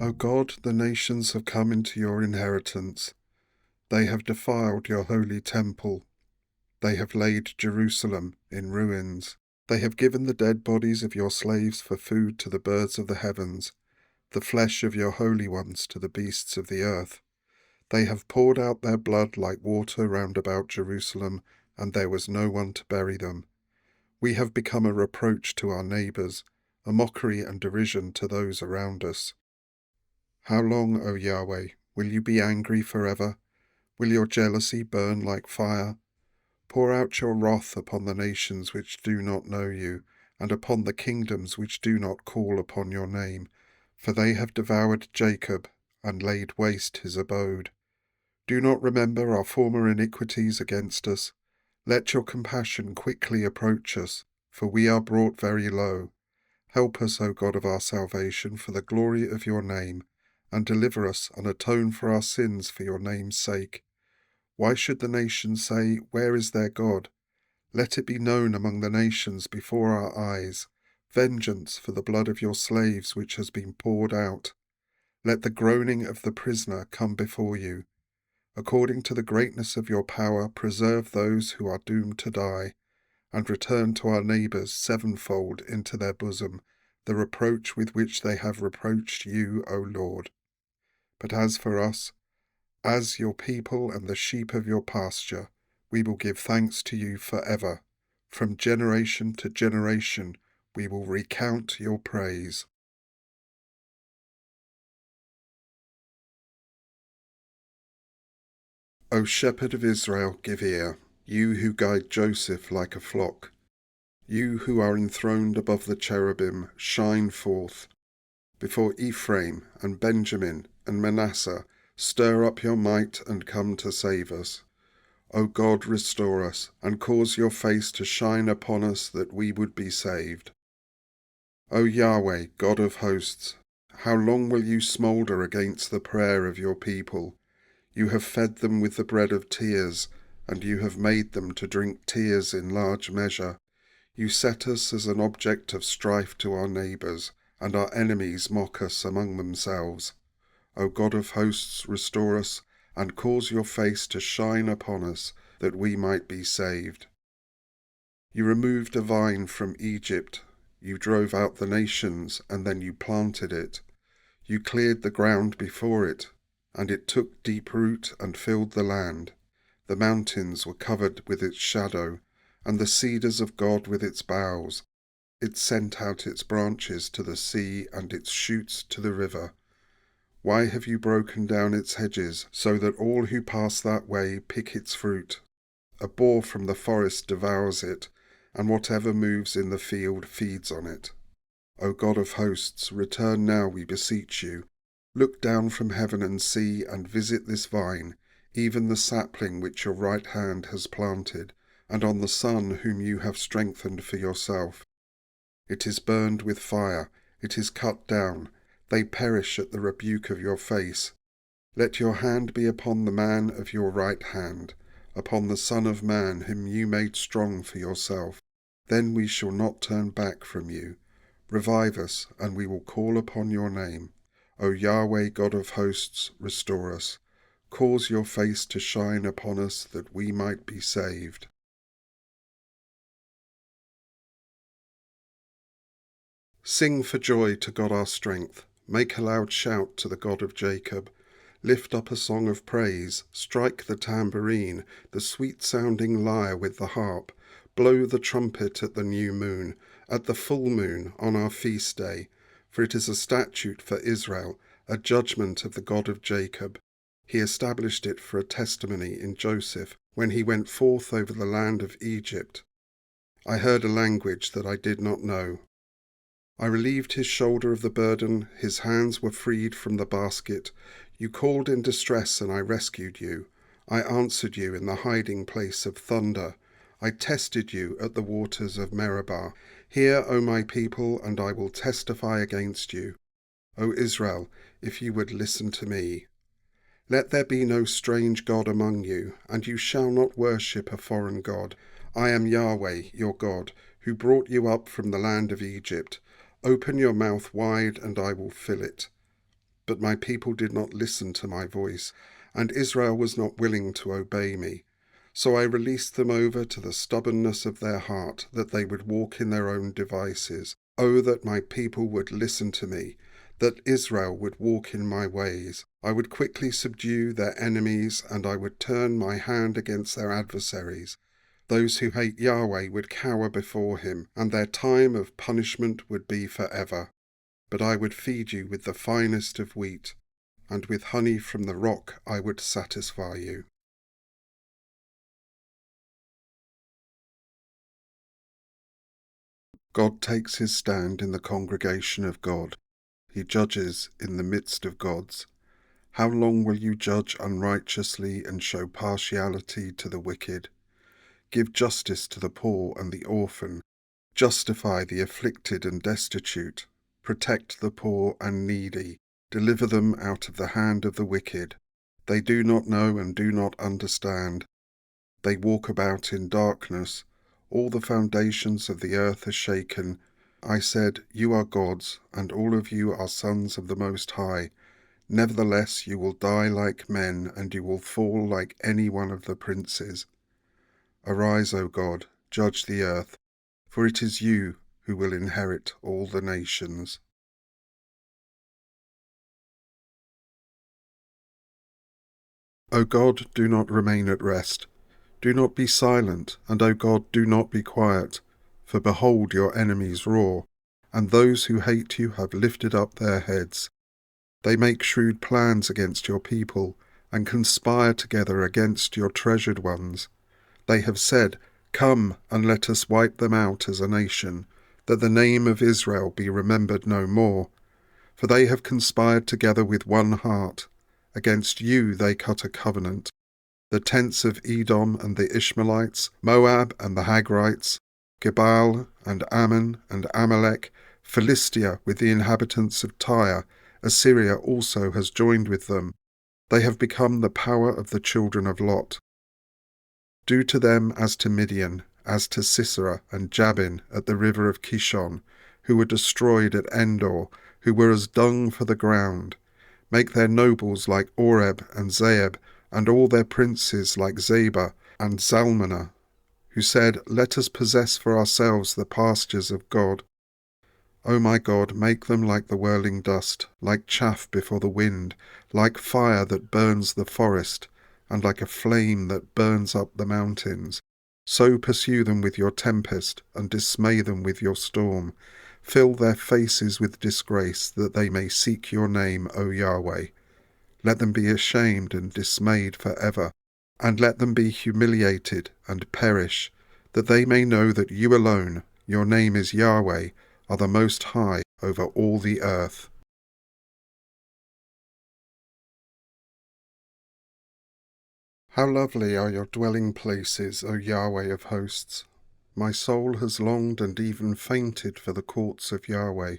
O God, the nations have come into your inheritance. They have defiled your holy temple. They have laid Jerusalem in ruins. They have given the dead bodies of your slaves for food to the birds of the heavens, the flesh of your holy ones to the beasts of the earth. They have poured out their blood like water round about Jerusalem, and there was no one to bury them. We have become a reproach to our neighbours, a mockery and derision to those around us. How long, O Yahweh, will you be angry forever? Will your jealousy burn like fire? Pour out your wrath upon the nations which do not know you, and upon the kingdoms which do not call upon your name, for they have devoured Jacob and laid waste his abode. Do not remember our former iniquities against us. Let your compassion quickly approach us, for we are brought very low. Help us, O God of our salvation, for the glory of your name, and deliver us and atone for our sins for your name's sake. Why should the nations say, where is their God? Let it be known among the nations before our eyes, vengeance for the blood of your slaves which has been poured out. Let the groaning of the prisoner come before you. According to the greatness of your power, preserve those who are doomed to die, and return to our neighbours sevenfold into their bosom the reproach with which they have reproached you, O Lord. But as for us, as your people and the sheep of your pasture, we will give thanks to you forever. From generation to generation we will recount your praise. O shepherd of Israel, give ear, you who guide Joseph like a flock. You who are enthroned above the cherubim, shine forth. Before Ephraim and Benjamin and Manasseh, stir up your might and come to save us. O God, restore us, and cause your face to shine upon us that we would be saved. O Yahweh, God of hosts, how long will you smoulder against the prayer of your people? You have fed them with the bread of tears, and you have made them to drink tears in large measure. You set us as an object of strife to our neighbours, and our enemies mock us among themselves. O God of hosts, restore us, and cause your face to shine upon us, that we might be saved. You removed a vine from Egypt. You drove out the nations, and then you planted it. You cleared the ground before it, and it took deep root and filled the land. The mountains were covered with its shadow, and the cedars of God with its boughs. It sent out its branches to the sea and its shoots to the river. Why have you broken down its hedges, so that all who pass that way pick its fruit? A boar from the forest devours it, and whatever moves in the field feeds on it. O God of hosts, return now, we beseech you. Look down from heaven and see, and visit this vine, even the sapling which your right hand has planted, and on the son whom you have strengthened for yourself. It is burned with fire, it is cut down, they perish at the rebuke of your face. Let your hand be upon the man of your right hand, upon the Son of Man whom you made strong for yourself. Then we shall not turn back from you. Revive us, and we will call upon your name. O Yahweh, God of hosts, restore us. Cause your face to shine upon us, that we might be saved. Sing for joy to God our strength. Make a loud shout to the God of Jacob. Lift up a song of praise. Strike the tambourine, the sweet-sounding lyre with the harp. Blow the trumpet at the new moon, at the full moon on our feast day. For it is a statute for Israel, a judgment of the God of Jacob. He established it for a testimony in Joseph, when he went forth over the land of Egypt. I heard a language that I did not know. I relieved his shoulder of the burden, his hands were freed from the basket. You called in distress, and I rescued you. I answered you in the hiding place of thunder. I tested you at the waters of Meribah. Hear, O my people, and I will testify against you. O Israel, if you would listen to me. Let there be no strange god among you, and you shall not worship a foreign god. I am Yahweh, your God, who brought you up from the land of Egypt. Open your mouth wide, and I will fill it. But my people did not listen to my voice, and Israel was not willing to obey me. So I released them over to the stubbornness of their heart, that they would walk in their own devices. Oh, that my people would listen to me, that Israel would walk in my ways. I would quickly subdue their enemies, and I would turn my hand against their adversaries. Those who hate Yahweh would cower before him, and their time of punishment would be forever. But I would feed you with the finest of wheat, and with honey from the rock I would satisfy you. God takes his stand in the congregation of God. He judges in the midst of gods. How long will you judge unrighteously and show partiality to the wicked? Give justice to the poor and the orphan. Justify the afflicted and destitute. Protect the poor and needy. Deliver them out of the hand of the wicked. They do not know and do not understand. They walk about in darkness. All the foundations of the earth are shaken. I said, you are gods, and all of you are sons of the Most High. Nevertheless, you will die like men, and you will fall like any one of the princes. Arise, O God, judge the earth, for it is you who will inherit all the nations. O God, do not remain at rest. Do not be silent, and O God, do not be quiet. For behold, your enemies roar, and those who hate you have lifted up their heads. They make shrewd plans against your people, and conspire together against your treasured ones. They have said, come, and let us wipe them out as a nation, that the name of Israel be remembered no more. For they have conspired together with one heart. Against you they cut a covenant. The tents of Edom and the Ishmaelites, Moab and the Hagrites, Gebal and Ammon and Amalek, Philistia with the inhabitants of Tyre, Assyria also has joined with them. They have become the power of the children of Lot. Do to them as to Midian, as to Sisera and Jabin at the river of Kishon, who were destroyed at Endor, who were as dung for the ground. Make their nobles like Oreb and Zeeb, and all their princes like Zebah and Zalmunna, who said, let us possess for ourselves the pastures of God. O my God, make them like the whirling dust, like chaff before the wind, like fire that burns the forest, and like a flame that burns up the mountains. So pursue them with your tempest, and dismay them with your storm. Fill their faces with disgrace, that they may seek your name, O Yahweh. Let them be ashamed and dismayed forever, and let them be humiliated and perish, that they may know that you alone, your name is Yahweh, are the Most High over all the earth. How lovely are your dwelling places, O Yahweh of hosts! My soul has longed and even fainted for the courts of Yahweh.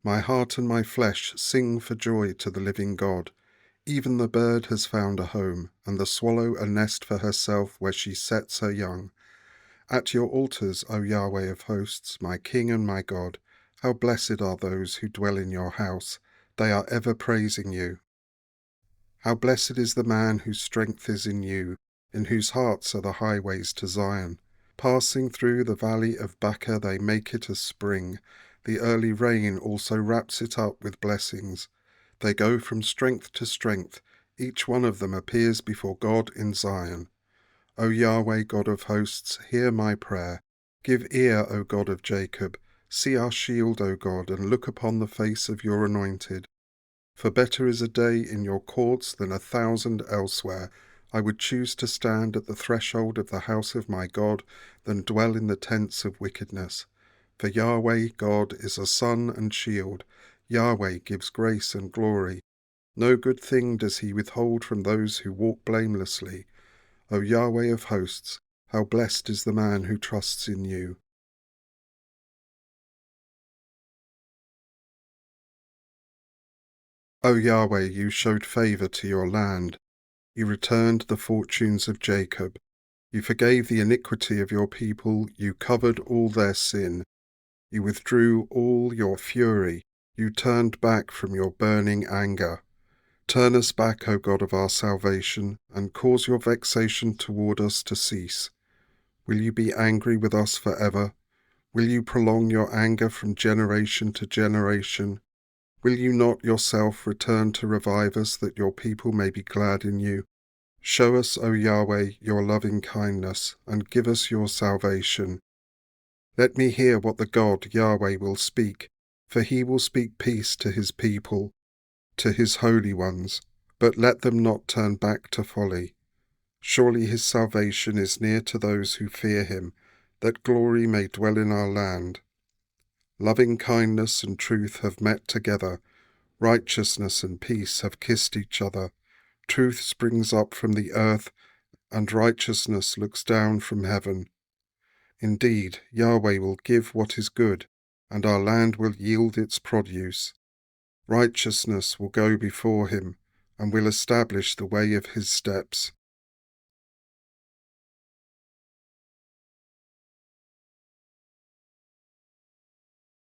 My heart and my flesh sing for joy to the living God. Even the bird has found a home, and the swallow a nest for herself where she sets her young. At your altars, O Yahweh of hosts, my King and my God, how blessed are those who dwell in your house. They are ever praising you. How blessed is the man whose strength is in you, in whose hearts are the highways to Zion. Passing through the valley of Baca they make it a spring. The early rain also wraps it up with blessings. They go from strength to strength. Each one of them appears before God in Zion. O Yahweh, God of hosts, hear my prayer. Give ear, O God of Jacob. See our shield, O God, and look upon the face of your anointed. For better is a day in your courts than 1,000 elsewhere. I would choose to stand at the threshold of the house of my God than dwell in the tents of wickedness. For Yahweh God is a sun and shield. Yahweh gives grace and glory. No good thing does he withhold from those who walk blamelessly. O Yahweh of hosts, how blessed is the man who trusts in you. O Yahweh, you showed favour to your land. You returned the fortunes of Jacob. You forgave the iniquity of your people. You covered all their sin. You withdrew all your fury. You turned back from your burning anger. Turn us back, O God of our salvation, and cause your vexation toward us to cease. Will you be angry with us forever? Will you prolong your anger from generation to generation? Will you not yourself return to revive us, that your people may be glad in you? Show us, O Yahweh, your loving kindness, and give us your salvation. Let me hear what the God Yahweh will speak, for he will speak peace to his people, to his holy ones, but let them not turn back to folly. Surely his salvation is near to those who fear him, that glory may dwell in our land. Loving kindness and truth have met together, righteousness and peace have kissed each other. Truth springs up from the earth, and righteousness looks down from heaven. Indeed, Yahweh will give what is good, and our land will yield its produce. Righteousness will go before him, and will establish the way of his steps.